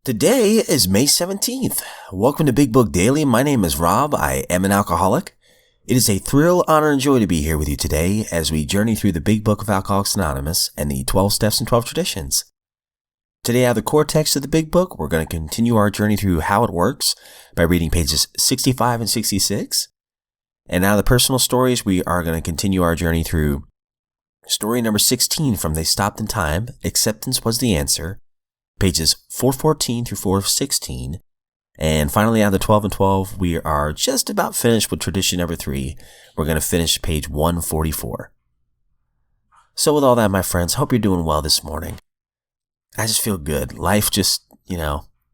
Today is May 17th. Welcome to Big Book Daily. My name is Rob. I am an alcoholic. It is a thrill, honor, and joy to be here with you today as we journey through the Big Book of Alcoholics Anonymous and the 12 Steps and 12 Traditions. Today, out of the core text of the Big Book, we're going to continue our journey through how it works by reading pages 65 and 66. And out of the personal stories, we are going to continue our journey through story number 16 from They Stopped in Time, Acceptance Was the Answer, pages 414 through 416. And finally, out of the 12 and 12, we are just about finished with tradition number 3. We're going to finish page 144. So with all that, my friends, hope you're doing well this morning. I just feel good. Life just,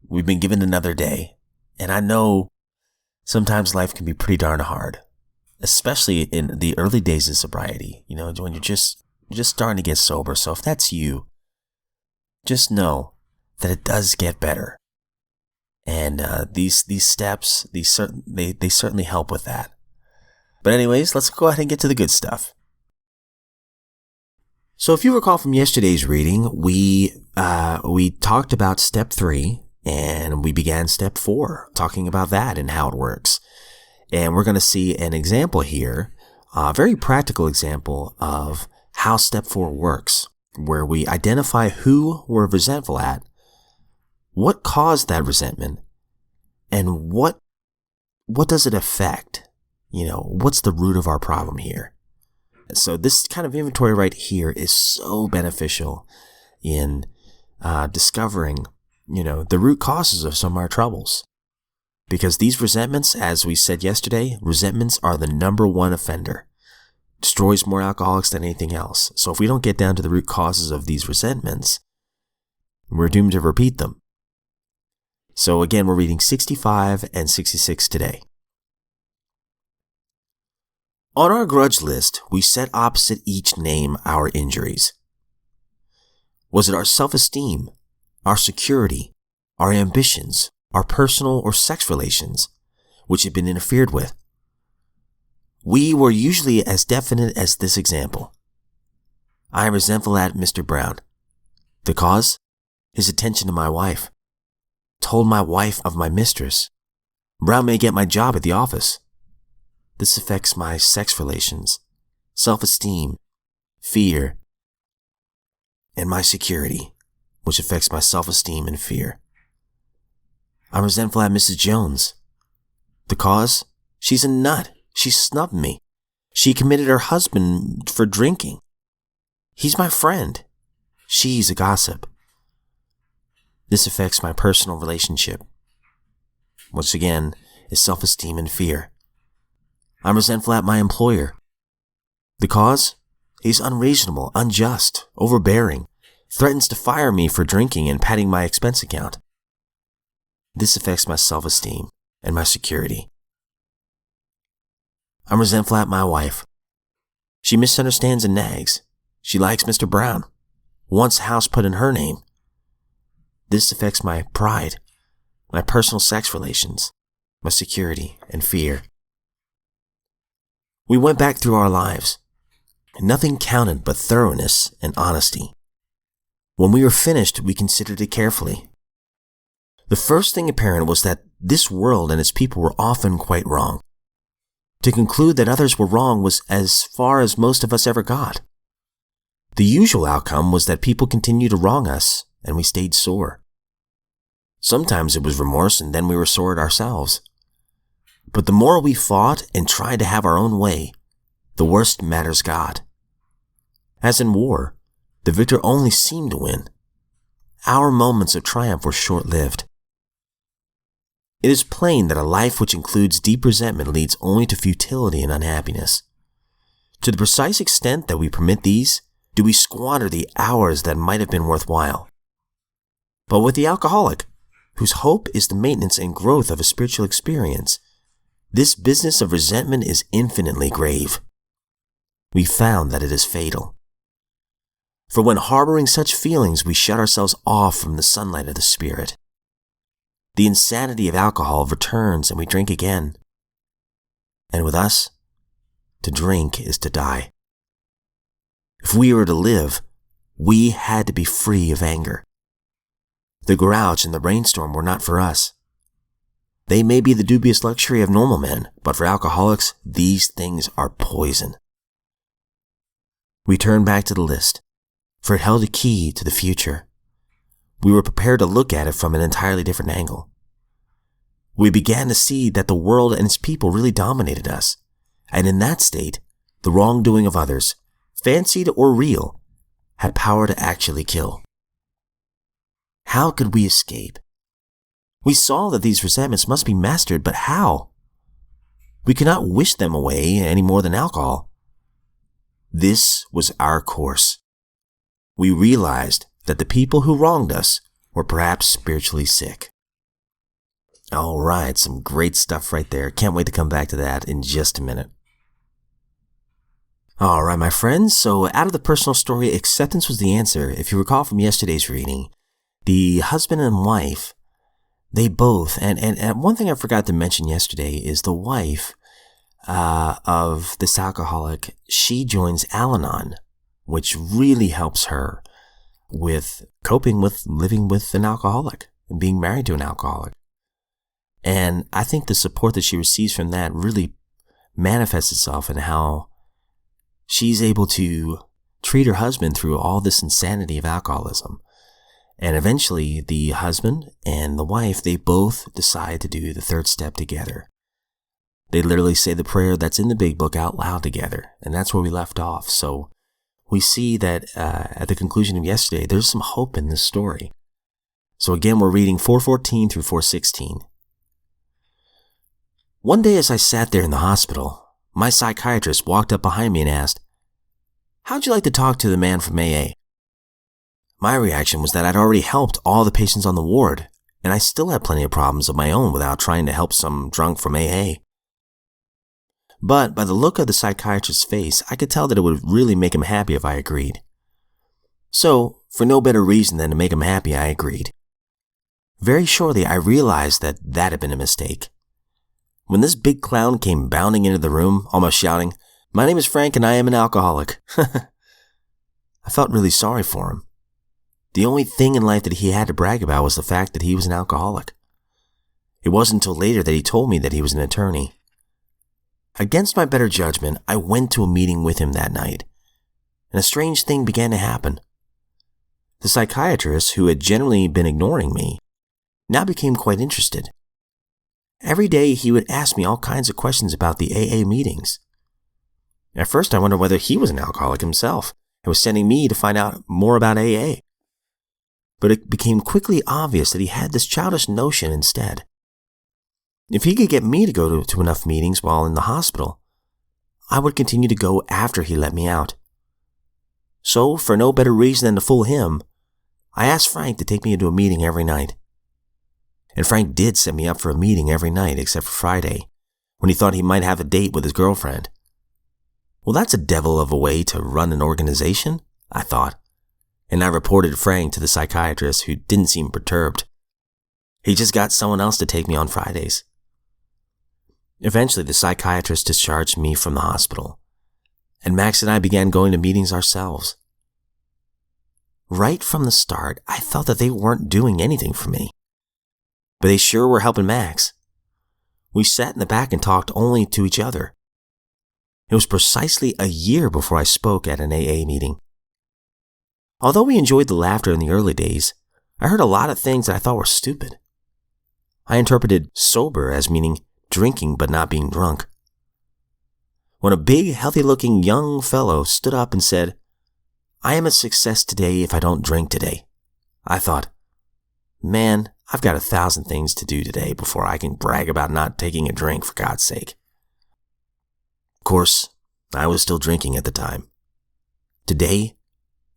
we've been given another day. And I know sometimes life can be pretty darn hard, especially in the early days of sobriety, when you're just starting to get sober. So if that's you, just know that it does get better. And these steps, they certainly help with that. But anyways, let's go ahead and get to the good stuff. So if you recall from yesterday's reading, we talked about step 3 and we began step 4, talking about that and how it works. And we're going to see an example here, a very practical example of how step 4 works, where we identify who we're resentful at, what caused that resentment, and what does it affect? What's the root of our problem here? So this kind of inventory right here is so beneficial in discovering, the root causes of some of our troubles. Because these resentments, as we said yesterday, resentments are the number one offender. Destroys more alcoholics than anything else. So if we don't get down to the root causes of these resentments, we're doomed to repeat them. So again, we're reading 65 and 66 today. On our grudge list, we set opposite each name our injuries. Was it our self-esteem, our security, our ambitions, our personal or sex relations, which had been interfered with? We were usually as definite as this example. I am resentful at Mr. Brown. The cause? His attention to my wife. Told my wife of my mistress. Brown may get my job at the office. This affects my sex relations, self-esteem, fear, and my security, which affects my self-esteem and fear. I'm resentful at Mrs. Jones. The cause? She's a nut. She snubbed me. She committed her husband for drinking. He's my friend. She's a gossip. This affects my personal relationship, which again is self-esteem and fear. I'm resentful at my employer. The cause? He's unreasonable, unjust, overbearing, threatens to fire me for drinking and padding my expense account. This affects my self-esteem and my security. I'm resentful at my wife. She misunderstands and nags. She likes Mr. Brown, wants a house put in her name. This affects my pride, my personal sex relations, my security, and fear. We went back through our lives, and nothing counted but thoroughness and honesty. When we were finished, we considered it carefully. The first thing apparent was that this world and its people were often quite wrong. To conclude that others were wrong was as far as most of us ever got. The usual outcome was that people continued to wrong us, and we stayed sore. Sometimes it was remorse, and then we were sore at ourselves. But the more we fought and tried to have our own way, the worse matters got. As in war, the victor only seemed to win. Our moments of triumph were short-lived. It is plain that a life which includes deep resentment leads only to futility and unhappiness. To the precise extent that we permit these, do we squander the hours that might have been worthwhile. But with the alcoholic, whose hope is the maintenance and growth of a spiritual experience, this business of resentment is infinitely grave. We found that it is fatal. For when harboring such feelings, we shut ourselves off from the sunlight of the Spirit. The insanity of alcohol returns and we drink again. And with us, to drink is to die. If we were to live, we had to be free of anger. The grouch and the rainstorm were not for us. They may be the dubious luxury of normal men, but for alcoholics, these things are poison. We turned back to the list, for it held a key to the future. We were prepared to look at it from an entirely different angle. We began to see that the world and its people really dominated us, and in that state, the wrongdoing of others, fancied or real, had power to actually kill. How could we escape? We saw that these resentments must be mastered, but how? We could not wish them away any more than alcohol. This was our course. We realized that the people who wronged us were perhaps spiritually sick. All right, some great stuff right there. Can't wait to come back to that in just a minute. All right, my friends, so out of the personal story, acceptance was the answer. If you recall from yesterday's reading, the husband and wife, they both, and one thing I forgot to mention yesterday is the wife of this alcoholic, she joins Al-Anon, which really helps her with coping with living with an alcoholic and being married to an alcoholic. And I think the support that she receives from that really manifests itself in how she's able to treat her husband through all this insanity of alcoholism. And eventually the husband and the wife, they both decide to do the third step together. They literally say the prayer that's in the big book out loud together. And that's where we left off. So we see that at the conclusion of yesterday, there's some hope in this story. So again, we're reading 4:14 through 4:16. One day as I sat there in the hospital, my psychiatrist walked up behind me and asked, "How'd you like to talk to the man from AA?" My reaction was that I'd already helped all the patients on the ward, and I still had plenty of problems of my own without trying to help some drunk from AA. But by the look of the psychiatrist's face, I could tell that it would really make him happy if I agreed. So, for no better reason than to make him happy, I agreed. Very shortly, I realized that that had been a mistake. When this big clown came bounding into the room, almost shouting, "My name is Frank and I am an alcoholic," I felt really sorry for him. The only thing in life that he had to brag about was the fact that he was an alcoholic. It wasn't until later that he told me that he was an attorney. Against my better judgment, I went to a meeting with him that night, and a strange thing began to happen. The psychiatrist, who had generally been ignoring me, now became quite interested. Every day he would ask me all kinds of questions about the AA meetings. At first I wondered whether he was an alcoholic himself and was sending me to find out more about AA. But it became quickly obvious that he had this childish notion instead. If he could get me to go to enough meetings while in the hospital, I would continue to go after he let me out. So, for no better reason than to fool him, I asked Frank to take me into a meeting every night. And Frank did set me up for a meeting every night except for Friday, when he thought he might have a date with his girlfriend. Well, that's a devil of a way to run an organization, I thought, and I reported Frank to the psychiatrist, who didn't seem perturbed. He just got someone else to take me on Fridays. Eventually, the psychiatrist discharged me from the hospital, and Max and I began going to meetings ourselves. Right from the start, I felt that they weren't doing anything for me, but they sure were helping Max. We sat in the back and talked only to each other. It was precisely a year before I spoke at an AA meeting. Although we enjoyed the laughter in the early days, I heard a lot of things that I thought were stupid. I interpreted sober as meaning drinking but not being drunk. When a big, healthy-looking young fellow stood up and said, "I am a success today if I don't drink today," I thought, man, I've got 1,000 things to do today before I can brag about not taking a drink, for God's sake. Of course, I was still drinking at the time. Today,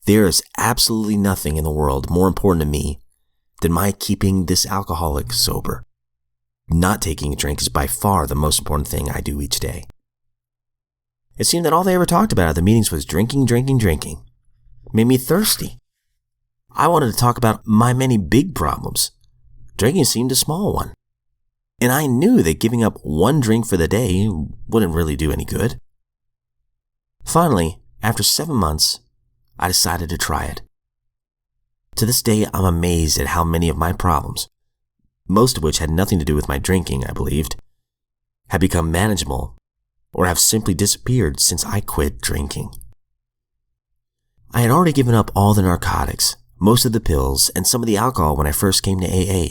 there is absolutely nothing in the world more important to me than my keeping this alcoholic sober. Not taking a drink is by far the most important thing I do each day. It seemed that all they ever talked about at the meetings was drinking, drinking, drinking. It made me thirsty. I wanted to talk about my many big problems. Drinking seemed a small one. And I knew that giving up one drink for the day wouldn't really do any good. Finally, after 7 months, I decided to try it. To this day, I'm amazed at how many of my problems, most of which had nothing to do with my drinking, I believed, had become manageable or have simply disappeared since I quit drinking. I had already given up all the narcotics, most of the pills, and some of the alcohol when I first came to AA.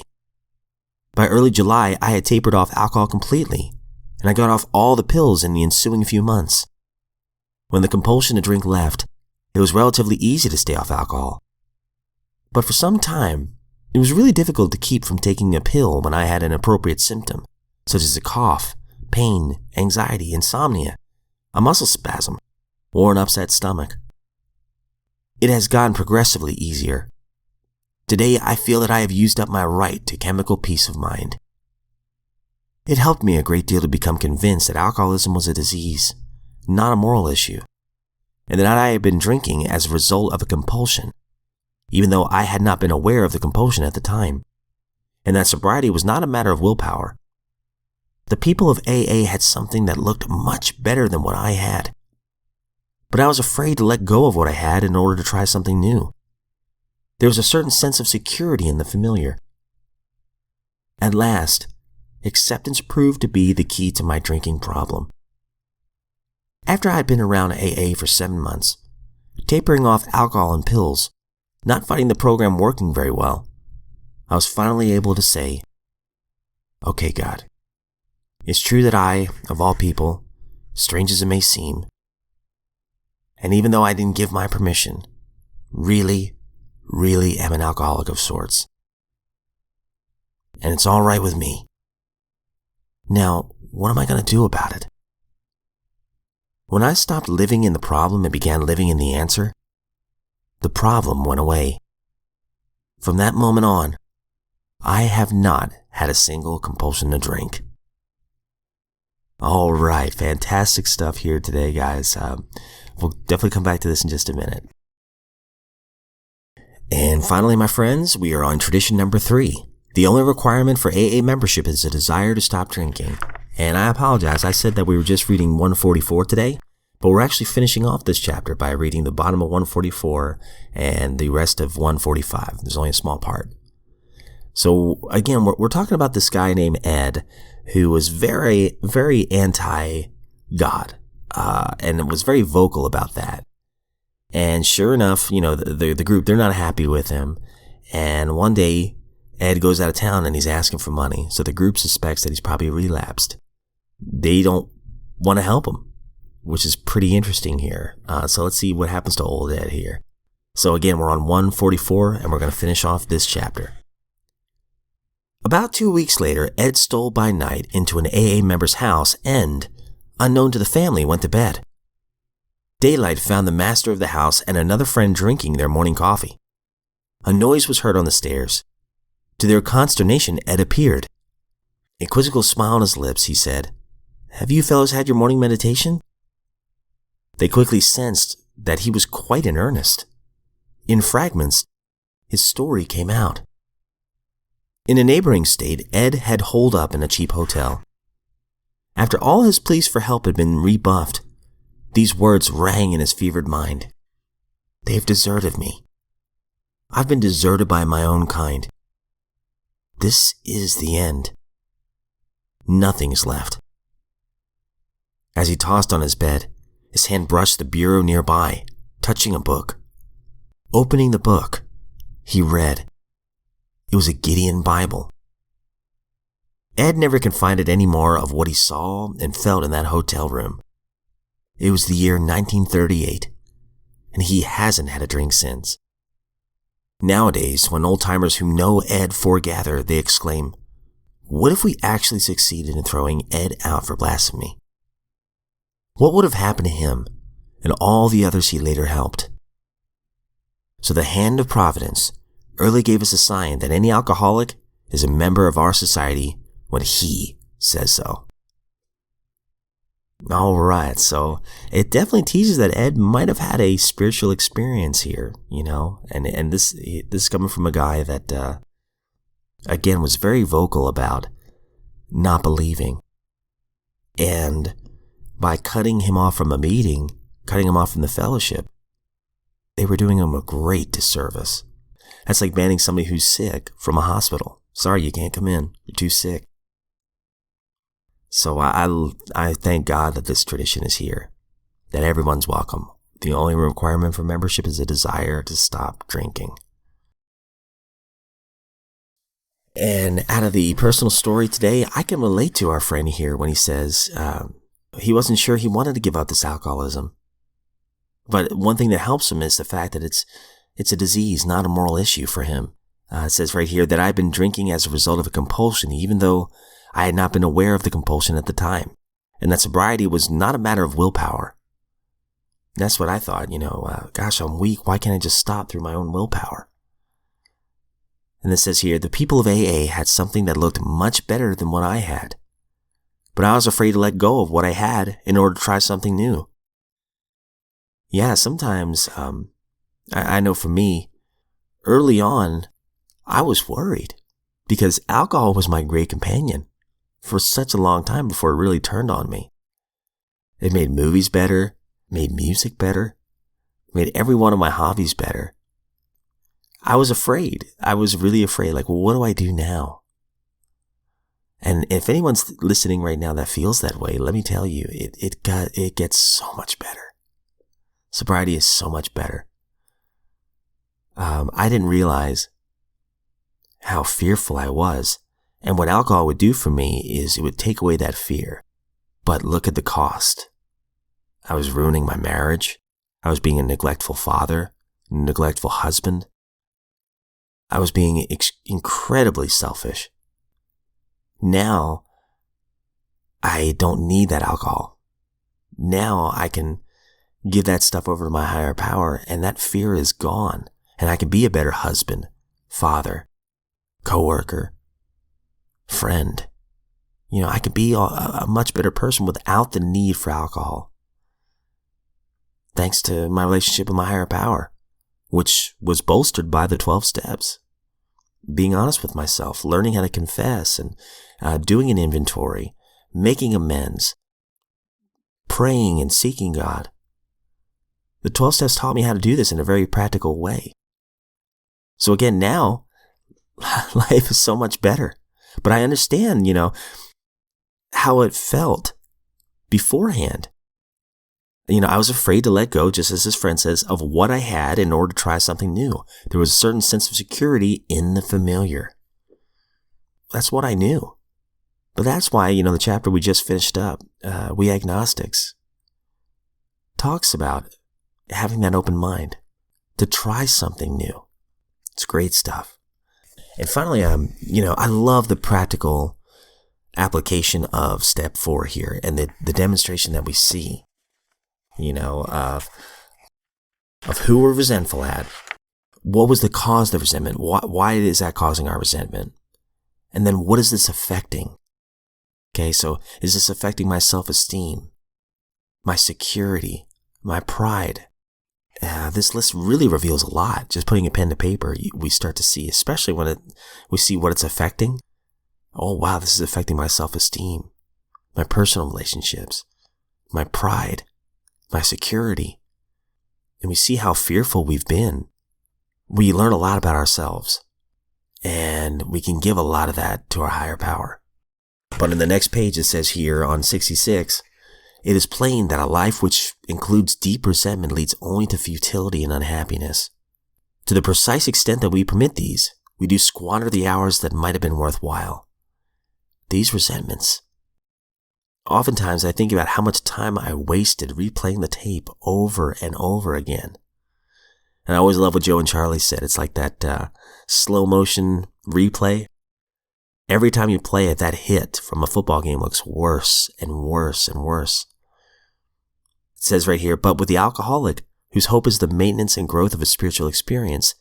By early July, I had tapered off alcohol completely, and I got off all the pills in the ensuing few months. When the compulsion to drink left, it was relatively easy to stay off alcohol. But for some time, it was really difficult to keep from taking a pill when I had an appropriate symptom, such as a cough, pain, anxiety, insomnia, a muscle spasm, or an upset stomach. It has gotten progressively easier. Today, I feel that I have used up my right to chemical peace of mind. It helped me a great deal to become convinced that alcoholism was a disease, not a moral issue, and that I had been drinking as a result of a compulsion, even though I had not been aware of the compulsion at the time, and that sobriety was not a matter of willpower. The people of AA had something that looked much better than what I had, but I was afraid to let go of what I had in order to try something new. There was a certain sense of security in the familiar. At last, acceptance proved to be the key to my drinking problem. After I had been around AA for 7 months, tapering off alcohol and pills, not finding the program working very well, I was finally able to say, "Okay, God, it's true that I, of all people, strange as it may seem, and even though I didn't give my permission, really am an alcoholic of sorts. And it's all right with me. Now, what am I going to do about it?" When I stopped living in the problem and began living in the answer, the problem went away. From that moment on, I have not had a single compulsion to drink. All right, fantastic stuff here today, guys. We'll definitely come back to this in just a minute. And finally, my friends, we are on tradition number 3. The only requirement for AA membership is a desire to stop drinking. And I apologize, I said that we were just reading 144 today, but we're actually finishing off this chapter by reading the bottom of 144 and the rest of 145. There's only a small part. So again, we're talking about this guy named Ed, who was very, very anti-God, and was very vocal about that. And sure enough, the group, they're not happy with him. And one day, Ed goes out of town and he's asking for money. So the group suspects that he's probably relapsed. They don't want to help him, which is pretty interesting here. So let's see what happens to old Ed here. So again, we're on 144 and we're going to finish off this chapter. About 2 weeks later, Ed stole by night into an AA member's house and, unknown to the family, went to bed. Daylight found the master of the house and another friend drinking their morning coffee. A noise was heard on the stairs. To their consternation, Ed appeared. A quizzical smile on his lips, he said, "Have you fellows had your morning meditation?" They quickly sensed that he was quite in earnest. In fragments, his story came out. In a neighboring state, Ed had holed up in a cheap hotel. After all his pleas for help had been rebuffed, these words rang in his fevered mind. "They've deserted me. I've been deserted by my own kind. This is the end. Nothing is left." As he tossed on his bed, his hand brushed the bureau nearby, touching a book. Opening the book, he read. It was a Gideon Bible. Ed never confided any more of what he saw and felt in that hotel room. It was the year 1938, and he hasn't had a drink since. Nowadays, when old-timers who know Ed foregather, they exclaim, "What if we actually succeeded in throwing Ed out for blasphemy?" What would have happened to him and all the others he later helped? So the hand of Providence early gave us a sign that any alcoholic is a member of our society when he says so. All right, so it definitely teases that Ed might have had a spiritual experience here, and this is coming from a guy that, again, was very vocal about not believing. And by cutting him off from a meeting, cutting him off from the fellowship, they were doing him a great disservice. That's like banning somebody who's sick from a hospital. Sorry, you can't come in. You're too sick. So I thank God that this tradition is here, that everyone's welcome. The only requirement for membership is a desire to stop drinking. And out of the personal story today, I can relate to our friend here when he says he wasn't sure he wanted to give up this alcoholism. But one thing that helps him is the fact that it's a disease, not a moral issue for him. It says right here that I've been drinking as a result of a compulsion, even though I had not been aware of the compulsion at the time. And that sobriety was not a matter of willpower. That's what I thought, gosh, I'm weak. Why can't I just stop through my own willpower? And it says here, the people of AA had something that looked much better than what I had. But I was afraid to let go of what I had in order to try something new. Yeah, sometimes, I know for me, early on, I was worried because alcohol was my great companion for such a long time before it really turned on me. It made movies better, made music better, made every one of my hobbies better. I was afraid. I was really afraid. Like, well, what do I do now? And if anyone's listening right now that feels that way, let me tell you, it gets so much better. Sobriety is so much better. I didn't realize how fearful I was. And what alcohol would do for me is it would take away that fear. But look at the cost. I was ruining my marriage. I was being a neglectful father, a neglectful husband. I was being incredibly selfish. Now, I don't need that alcohol. Now I can give that stuff over to my higher power, and that fear is gone. And I can be a better husband, father, coworker, friend. I could be a much better person without the need for alcohol. Thanks to my relationship with my higher power, which was bolstered by the 12 steps. Being honest with myself, learning how to confess, and doing an inventory, making amends, praying and seeking God. The 12 steps taught me how to do this in a very practical way. So again, now, life is so much better. But I understand, how it felt beforehand. I was afraid to let go, just as his friend says, of what I had in order to try something new. There was a certain sense of security in the familiar. That's what I knew. But that's why, the chapter we just finished up, We Agnostics, talks about having that open mind to try something new. It's great stuff. And finally, I love the practical application of step 4 here and the demonstration that we see, of who we're resentful at. What was the cause of the resentment? Why is that causing our resentment? And then what is this affecting? Okay, so is this affecting my self-esteem, my security, my pride? This list really reveals a lot. Just putting a pen to paper, we start to see, especially when we see what it's affecting. Oh, wow, this is affecting my self-esteem, my personal relationships, my pride, my security. And we see how fearful we've been. We learn a lot about ourselves, and we can give a lot of that to our higher power. But in the next page, it says here on 66, it is plain that a life which includes deep resentment leads only to futility and unhappiness. To the precise extent that we permit these, we do squander the hours that might have been worthwhile. These resentments. Oftentimes I think about how much time I wasted replaying the tape over and over again. And I always love what Joe and Charlie said. It's like that slow motion replay. Every time you play it, that hit from a football game looks worse and worse and worse. It says right here, but with the alcoholic, whose hope is the maintenance and growth of a spiritual experience,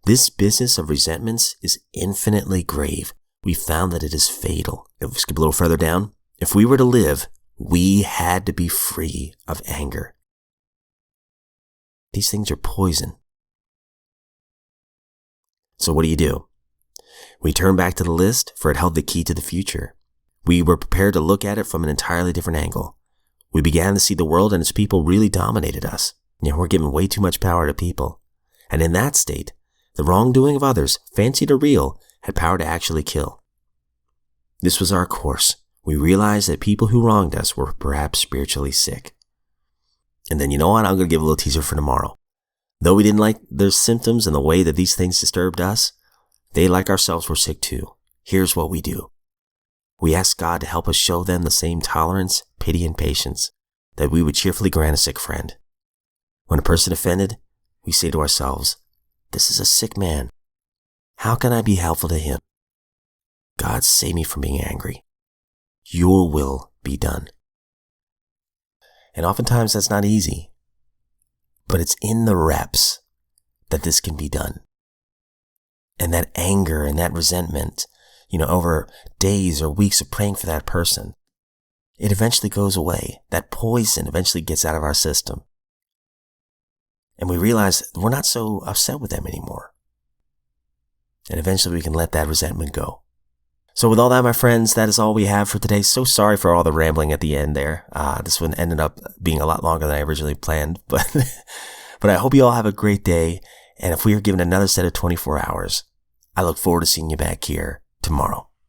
this business of resentments is infinitely grave. We found that it is fatal. If we skip a little further down, if we were to live, we had to be free of anger. These things are poison. So what do? We turned back to the list, for it held the key to the future. We were prepared to look at it from an entirely different angle. We began to see the world and its people really dominated us. We're giving way too much power to people. And in that state, The wrongdoing of others, fancied or real, had power to actually kill. This was our course. We realized that people who wronged us were perhaps spiritually sick. And then, you know what? I'm going to give a little teaser for tomorrow. Though we didn't like their symptoms and the way that these things disturbed us, they, like ourselves, were sick too. Here's what we do. We ask God to help us show them the same tolerance, pity, and patience that we would cheerfully grant a sick friend. When a person offended, we say to ourselves, this is a sick man. How can I be helpful to him? God, save me from being angry. Your will be done. And oftentimes that's not easy, but it's in the reps that this can be done. And that anger and that resentment, over days or weeks of praying for that person, it eventually goes away. That poison eventually gets out of our system. And we realize we're not so upset with them anymore. And eventually we can let that resentment go. So with all that, my friends, that is all we have for today. So sorry for all the rambling at the end there. This one ended up being a lot longer than I originally planned, but I hope you all have a great day. And if we are given another set of 24 hours, I look forward to seeing you back here tomorrow.